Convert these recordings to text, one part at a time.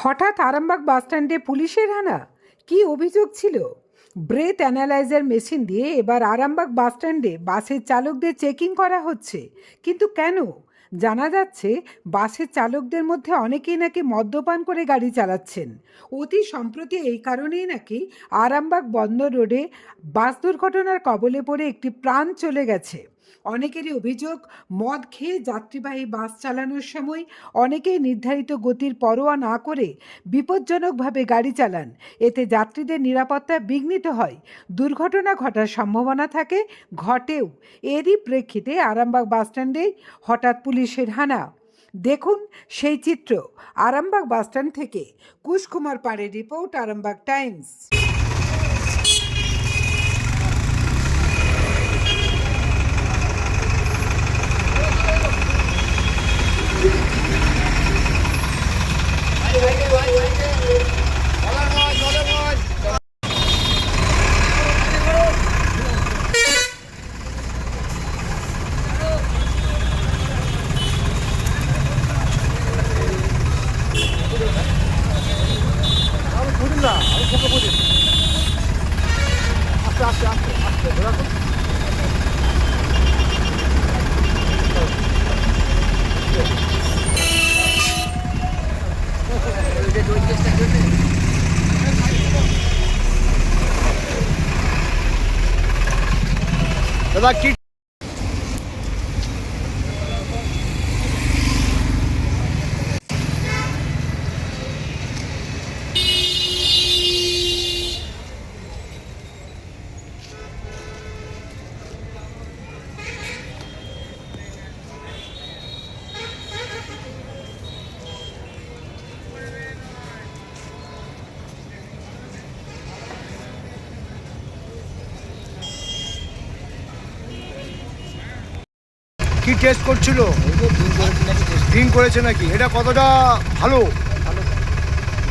হঠাৎ আরামবাগ বাসস্ট্যান্ডে পুলিশের হানা। কি অভিযোগ ছিল? ব্রেথ অ্যানালাইজার মেশিন দিয়ে এবার আরামবাগ বাসস্ট্যান্ডে বাসের চালকদের চেকিং করা হচ্ছে। কিন্তু কেন? জানা যাচ্ছে বাসের চালকদের মধ্যে অনেকেই নাকি মদ্যপান করে গাড়ি চালাচ্ছেন। অতি সম্প্রতি এই কারণেই নাকি আরামবাগ বন্দর রোডে বাস দুর্ঘটনার কবলে পড়ে একটি প্রাণ চলে গেছে। অনেকেরই অভিযোগ, মদ খেয়ে যাত্রীবাহী বাস চালানোর সময় অনেকেই নির্ধারিত গতির পরোয়া না করে বিপজ্জনকভাবে গাড়ি চালান। এতে যাত্রীদের নিরাপত্তা বিঘ্নিত হয়, দুর্ঘটনা ঘটার সম্ভাবনা থাকে, ঘটেও। এরই প্রেক্ষিতে আরামবাগ বাসস্ট্যান্ডে হঠাৎ পুলিশের হানা। দেখুন সেই চিত্র আরামবাগ বাসস্ট্যান্ড থেকে। কুশ কুমার পাড়ের রিপোর্ট, আরামবাগ টাইমস। দাদা কি কি টেস্ট করছিল? ড্রিঙ্ক করেছে নাকি? এটা কতটা ভালো?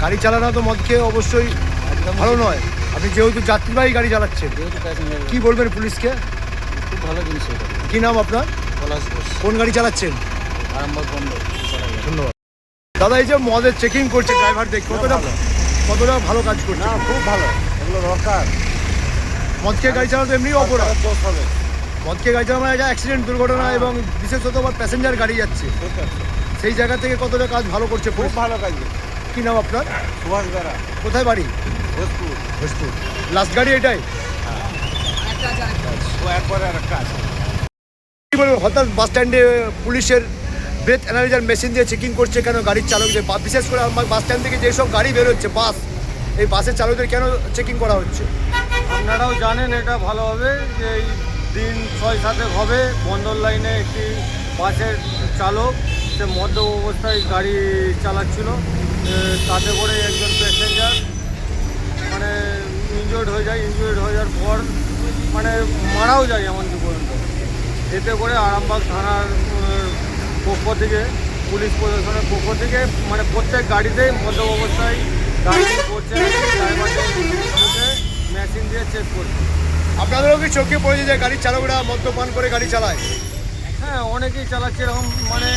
গাড়ি চালানো তো মদ খেয়ে অবশ্যই ভালো নয়। আপনি যেহেতু যাত্রীবাহী গাড়ি চালাচ্ছেন, কি বলবেন পুলিশকে? খুব ভালো জিনিস। কি নাম আপনার? পলাশ ঘোষ, কোন গাড়ি চালাচ্ছেন? আরামবাগ বন্দর। ধন্যবাদ দাদা। এই যে মদের চেকিং করছে ড্রাইভারদের, কতটা ভালো কাজ করছে? না, খুব ভালো, এগুলো দরকার। মদ খেয়ে গাড়ি চালানো তো এমনি অপরাধ। দোষ হবে। মদ খেয়ে গাড়ি চালানো মানে অ্যাক্সিডেন্ট, দুর্ঘটনা, এবং বিশেষত আবার প্যাসেঞ্জার গাড়ি যাচ্ছে, সেই জায়গা থেকে কতটা কাজ ভালো করছে। খুব ভালো কাজ। কি নাম আপনার? সুভাষ বেড়া, কোথায় বাড়ি? ভোজপুর। ভোজপুর। লাস্ট গাড়ি এটাই? ও একবারে আর একটা আছে। কি বলবো, হঠাৎ বাস স্ট্যান্ডে পুলিশের ব্রেথ অ্যানালাইজার মেশিন দিয়ে চেকিং করছে কেন গাড়ির চালকদের? বিশেষ করে আমার বাস স্ট্যান্ড থেকে যেসব গাড়ি বেরোচ্ছে বাস, এই বাসের চালকদের কেন চেকিং করা হচ্ছে? আপনারাও জানেন এটা ভালোভাবে যে এই দিন 6-7 হবে বন্দর লাইনে একটি বাসের চালক সে মদ্য অবস্থায় গাড়ি চালাচ্ছিল। তাতে করে একজন প্যাসেঞ্জার মানে ইনজুর্ড হয়ে যায়। ইনজুর্ড হয়ে যাওয়ার পর মানে মারাও যায় এমনকি পর্যন্ত। এতে করে আরামবাগ থানার পক্ষ থেকে, পুলিশ প্রশাসনের পক্ষ থেকে মানে প্রত্যেক গাড়িতেই মদ্য অবস্থায় গাড়ি করছে, ড্রাইভারদের মেশিন দিয়ে চেক করছে। আপনাদেরও কি চোখে পড়েছে যে গাড়ির চালকরা মদ্যপান করে গাড়ি চালায়? হ্যাঁ, অনেকেই চালাচ্ছে এরকম, মানে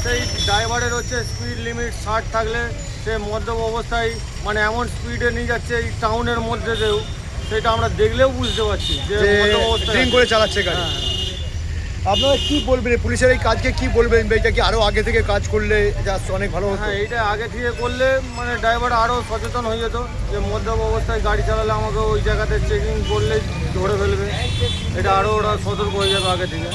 সেই ড্রাইভারের হচ্ছে স্পিড লিমিট 60 থাকলে সে মদ্যপ অবস্থায় মানে এমন স্পিডে নিয়ে যাচ্ছে এই টাউনের মধ্যে দিয়েও, সেটা আমরা দেখলেও বুঝতে পারছি যে মদ্যপ অবস্থায় ড্রিঙ্ক করে চালাচ্ছে গাড়ি। হ্যাঁ। আপনারা কি বলবেন পুলিশের এই কাজকে? কি বলবেন, এটা কি আরও আগে থেকে কাজ করলে যা অনেক ভালো হতো? হ্যাঁ, এইটা আগে থেকে করলে মানে ড্রাইভার আরও সচেতন হয়ে যেত যে মদ্যপ অবস্থায় গাড়ি চালালে আমাকে ওই জায়গাতে চেকিং করলে ধরে ফেলবে। এটা আরও ওরা সতর্ক হয়ে যাবে আগে থেকে।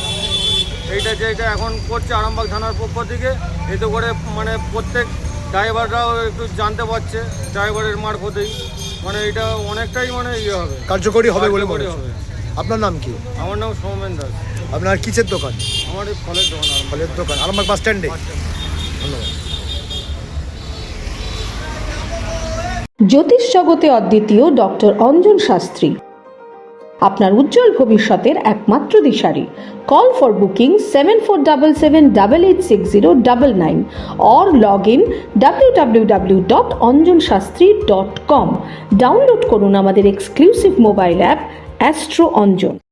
এইটা যে এটা এখন করছে আরামবাগ থানার পক্ষ থেকে, এতে করে মানে প্রত্যেক ড্রাইভাররাও একটু জানতে পারছে ড্রাইভারের মারফতেই, মানে এটা অনেকটাই মানে ইয়ে হবে, কার্যকরী হবে বলে মনে হবে। হয়। আপনার নাম কি? আমার নাম সৌমেন দাস। আপনার কিসের দোকান? আমার এই ফলের দোকান। ফলের দোকান, আরামবাগ বাস স্ট্যান্ডে। ধন্যবাদ। জ্যোতিষ জগতে অদ্বিতীয় ডক্টর অঞ্জন শাস্ত্রী আপনার উজ্জ্বল ভবিষ্যতের একমাত্র দিশারি। Call for booking 7477886099 or log in www.anjanshastri.com। Download করুন আমাদের exclusive mobile app astro Anjan.